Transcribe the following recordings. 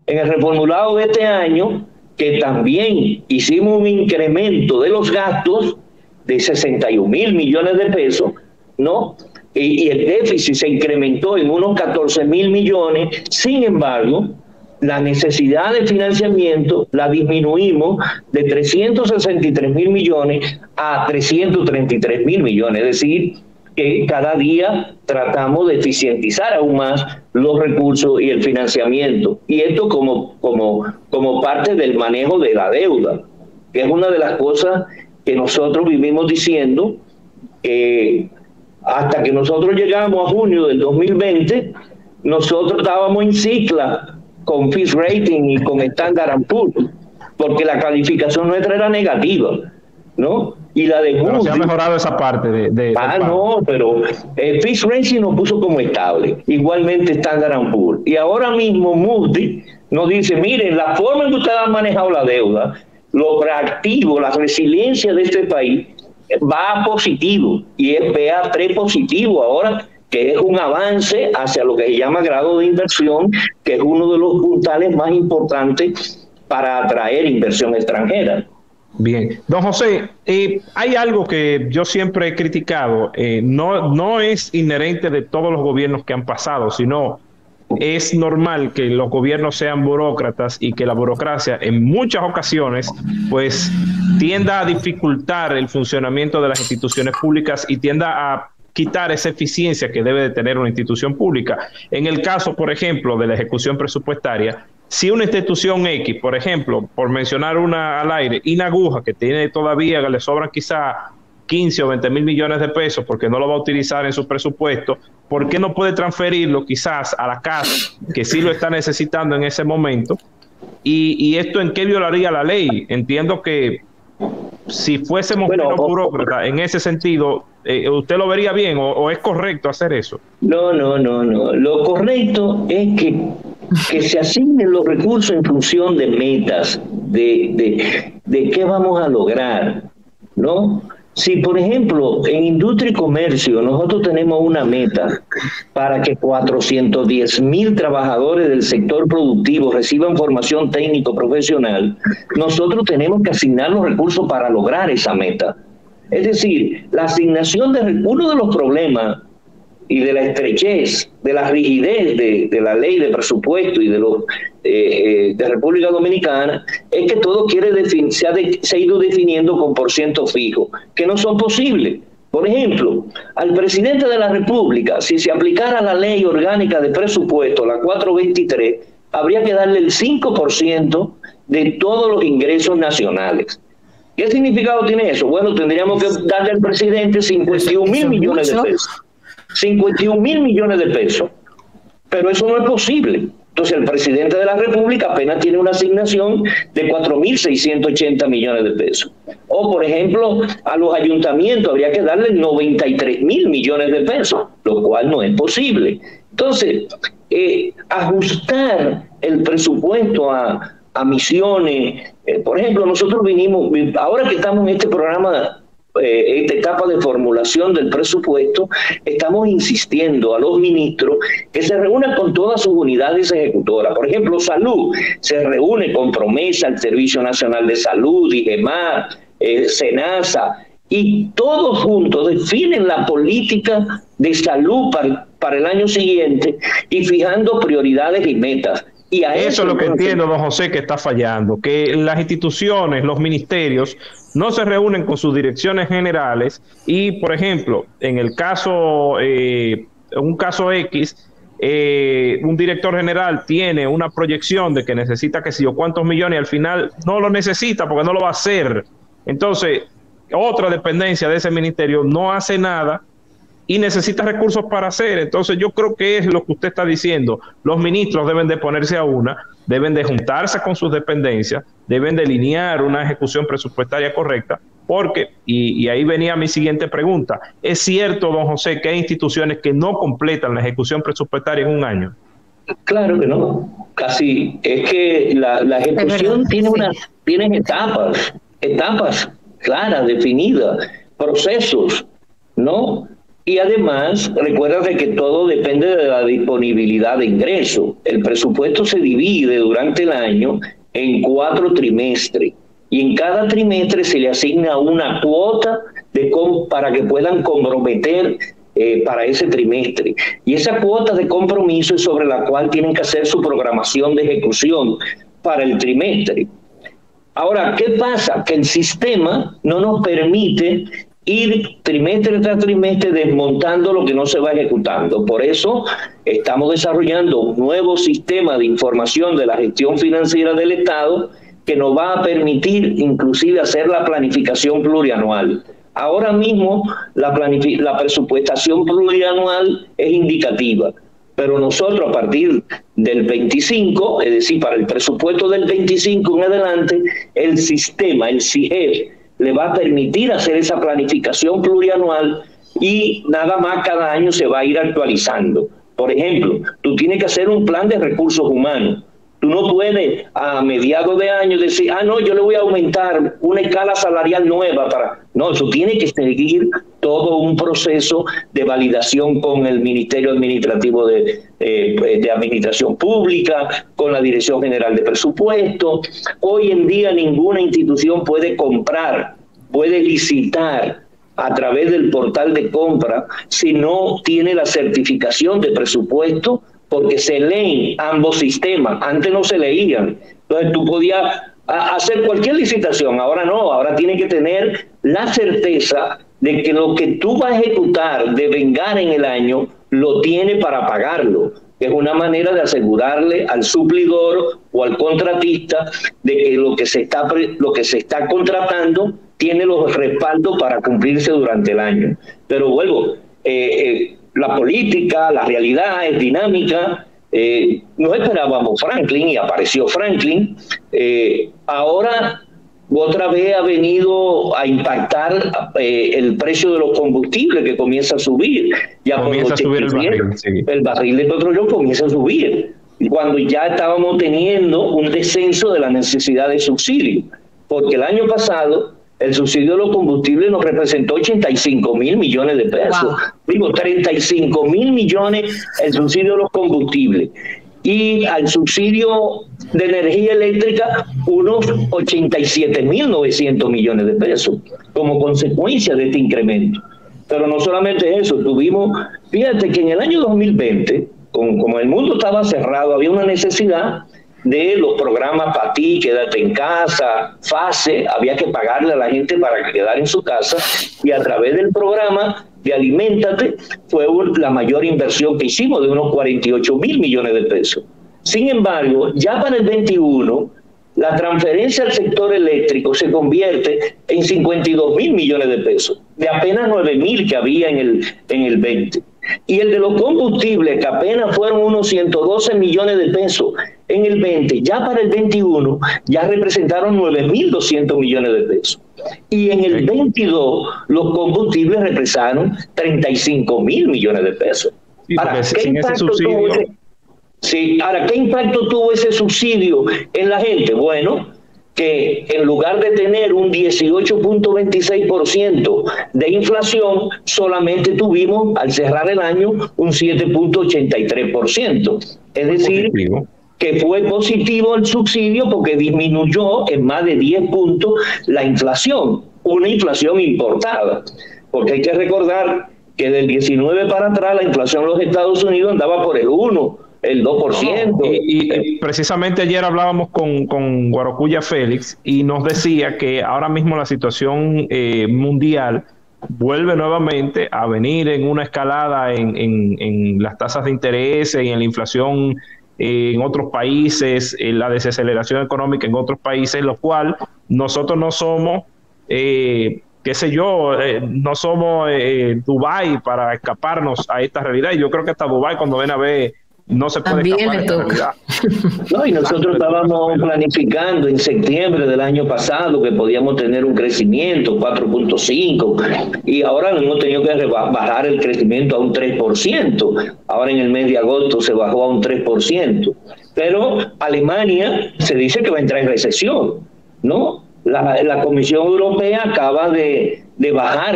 en el reformulado de este año, que también hicimos un incremento de los gastos de 61 mil millones de pesos, ¿no? Y el déficit se incrementó en unos 14 mil millones. Sin embargo, la necesidad de financiamiento la disminuimos de 363 mil millones a 333 mil millones, es decir, que cada día tratamos de eficientizar aún más los recursos y el financiamiento. Y esto como parte del manejo de la deuda, que es una de las cosas que nosotros vivimos diciendo, hasta que nosotros llegamos a junio del 2020, nosotros estábamos en cicla con Fitch Rating y con Standard & Poor's, porque la calificación nuestra era negativa, ¿no? Y la de Moody, pero se ha mejorado esa parte no, pero Fitch Rating nos puso como estable, igualmente Standard & Poor's. Y ahora mismo Moody nos dice, miren, la forma en que ustedes han manejado la deuda, lo reactivo, la resiliencia de este país va a positivo, y es BA3 positivo ahora, que es un avance hacia lo que se llama grado de inversión, que es uno de los puntales más importantes para atraer inversión extranjera. Bien, don José, hay algo que yo siempre he criticado, no es inherente de todos los gobiernos que han pasado, sino es normal que los gobiernos sean burócratas y que la burocracia en muchas ocasiones pues tienda a dificultar el funcionamiento de las instituciones públicas y tienda a quitar esa eficiencia que debe de tener una institución pública. En el caso, por ejemplo, de la ejecución presupuestaria, si una institución X, por ejemplo, por mencionar una al aire, Inaguja, que tiene todavía, que le sobran quizá 15 o 20 mil millones de pesos porque no lo va a utilizar en su presupuesto, ¿por qué no puede transferirlo quizás a la casa que sí lo está necesitando en ese momento? ¿Y esto en qué violaría la ley? Entiendo que si fuésemos menos burócratas en ese sentido, ¿usted lo vería bien o es correcto hacer eso? No. Lo correcto es que se asignen los recursos en función de metas, de qué vamos a lograr, ¿no? Si, por ejemplo, en industria y comercio nosotros tenemos una meta para que 410,000 trabajadores del sector productivo reciban formación técnico-profesional, nosotros tenemos que asignar los recursos para lograr esa meta. Es decir, la asignación de uno de los problemas y de la estrechez, de la rigidez de la ley de presupuesto y de República Dominicana, es que todo se ha ido definiendo con porcientos fijos, que no son posibles. Por ejemplo, al presidente de la República, si se aplicara la ley orgánica de presupuesto, la 423, habría que darle el 5% de todos los ingresos nacionales. ¿Qué significado tiene eso? Bueno, tendríamos que darle al presidente 51 mil millones de pesos. 51 mil millones de pesos, pero eso no es posible. Entonces el presidente de la República apenas tiene una asignación de 4.680 millones de pesos. O, por ejemplo, a los ayuntamientos habría que darle 93 mil millones de pesos, lo cual no es posible. Entonces, ajustar el presupuesto a misiones, por ejemplo, nosotros ahora que estamos en este programa, esta etapa de formulación del presupuesto, estamos insistiendo a los ministros que se reúnan con todas sus unidades ejecutoras. Por ejemplo, Salud se reúne con Promesa, el Servicio Nacional de Salud, IGEMAR, SENASA, y todos juntos definen la política de salud para el año siguiente y fijando prioridades y metas. Y eso es lo que entiendo, don José, que está fallando, que las instituciones, los ministerios, no se reúnen con sus direcciones generales y, por ejemplo, en el caso, un caso X, un director general tiene una proyección de que necesita que sé yo cuántos millones y al final no lo necesita porque no lo va a hacer. Entonces, otra dependencia de ese ministerio no hace nada y necesita recursos para hacer. Entonces yo creo que es lo que usted está diciendo. Los ministros deben de ponerse a una, deben de juntarse con sus dependencias, deben delinear una ejecución presupuestaria correcta, porque, y ahí venía mi siguiente pregunta, ¿es cierto, don José, que hay instituciones que no completan la ejecución presupuestaria en un año? Claro que no, casi, es que la ejecución tiene etapas claras, definidas, procesos, ¿no? Y además, recuerda que todo depende de la disponibilidad de ingresos. El presupuesto se divide durante el año en 4 trimestres y en cada trimestre se le asigna una cuota para que puedan comprometer para ese trimestre. Y esa cuota de compromiso es sobre la cual tienen que hacer su programación de ejecución para el trimestre. Ahora, ¿qué pasa? Que el sistema no nos permite ir trimestre tras trimestre desmontando lo que no se va ejecutando. Por eso estamos desarrollando un nuevo sistema de información de la gestión financiera del Estado que nos va a permitir inclusive hacer la planificación plurianual. Ahora mismo la presupuestación plurianual es indicativa, pero nosotros a partir del 25, es decir, para el presupuesto del 25 en adelante, el sistema, el CIEF, le va a permitir hacer esa planificación plurianual y nada más cada año se va a ir actualizando. Por ejemplo, tú tienes que hacer un plan de recursos humanos. Tú no puedes a mediados de año decir, no, yo le voy a aumentar una escala salarial nueva para... No, eso tiene que seguir todo un proceso de validación con el Ministerio Administrativo de Administración Pública, con la Dirección General de Presupuesto. Hoy en día ninguna institución puede comprar, puede licitar a través del portal de compra si no tiene la certificación de presupuesto, porque se leen ambos sistemas. Antes no se leían. Entonces tú podías hacer cualquier licitación, ahora no, ahora tienes que tener la certeza de que lo que tú vas a ejecutar de vengar en el año, lo tiene para pagarlo. Es una manera de asegurarle al suplidor o al contratista de que lo que se está contratando tiene los respaldos para cumplirse durante el año. Pero vuelvo, la política, la realidad es dinámica. No esperábamos Franklin y apareció Franklin. Ahora otra vez ha venido a impactar el precio de los combustibles, que comienza a subir. Ya comienza a subir el barril. Sí. El barril de petróleo comienza a subir. Cuando ya estábamos teniendo un descenso de la necesidad de subsidio. Porque el año pasado el subsidio de los combustibles nos representó 85.000 millones de pesos. Wow. Digo, 35.000 millones el subsidio de los combustibles. Y al subsidio de energía eléctrica, unos 87.900 millones de pesos, como consecuencia de este incremento. Pero no solamente eso, fíjate que en el año 2020, como el mundo estaba cerrado, había una necesidad de los programas para ti, quédate en casa, FASE, había que pagarle a la gente para que quedara en su casa, y a través del programa de Aliméntate fue la mayor inversión que hicimos, de unos 48.000 millones de pesos. Sin embargo, ya para el 21, la transferencia al sector eléctrico se convierte en 52.000 millones de pesos, de apenas 9.000 que había en el 20. Y el de los combustibles, que apenas fueron unos 112 millones de pesos en el 20, ya para el 21 ya representaron 9.200 millones de pesos. Y en el 22 los combustibles representaron 35.000 millones de pesos. Ahora, ¿qué impacto tuvo ese subsidio en la gente? Bueno, que en lugar de tener un 18.26% de inflación, solamente tuvimos al cerrar el año un 7.83%. Es decir, que fue positivo el subsidio porque disminuyó en más de 10 puntos la inflación, una inflación importada. Porque hay que recordar que del 19 para atrás la inflación en los Estados Unidos andaba por el 1%. El 2%. Y precisamente ayer hablábamos con Guarocuya Félix y nos decía que ahora mismo la situación mundial vuelve nuevamente a venir en una escalada en las tasas de interés y en la inflación en otros países, en la desaceleración económica en otros países, lo cual nosotros no somos... no somos Dubái para escaparnos a esta realidad. Y yo creo que hasta Dubái, cuando ven a ver, no se puede escapar de esta realidad. No, y nosotros estábamos planificando en septiembre del año pasado que podíamos tener un crecimiento 4.5 y ahora hemos tenido que bajar el crecimiento a un 3%. Ahora en el mes de agosto se bajó a un 3%. Pero Alemania se dice que va a entrar en recesión, ¿no? La Comisión Europea acaba de bajar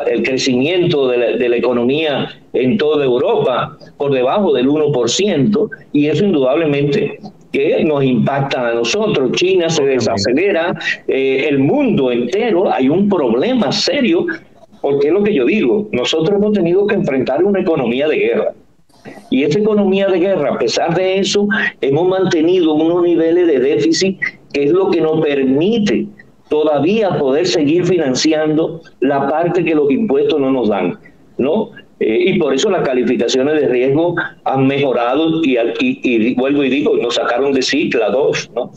el crecimiento de la economía en toda Europa por debajo del 1%, y eso indudablemente que nos impacta a nosotros. China se desacelera, el mundo entero, hay un problema serio, porque es lo que yo digo, nosotros hemos tenido que enfrentar una economía de guerra. Y esa economía de guerra, a pesar de eso, hemos mantenido unos niveles de déficit que es lo que nos permite todavía poder seguir financiando la parte que los impuestos no nos dan, ¿no? Y por eso las calificaciones de riesgo han mejorado y vuelvo y digo, nos sacaron de cicla 2, ¿no?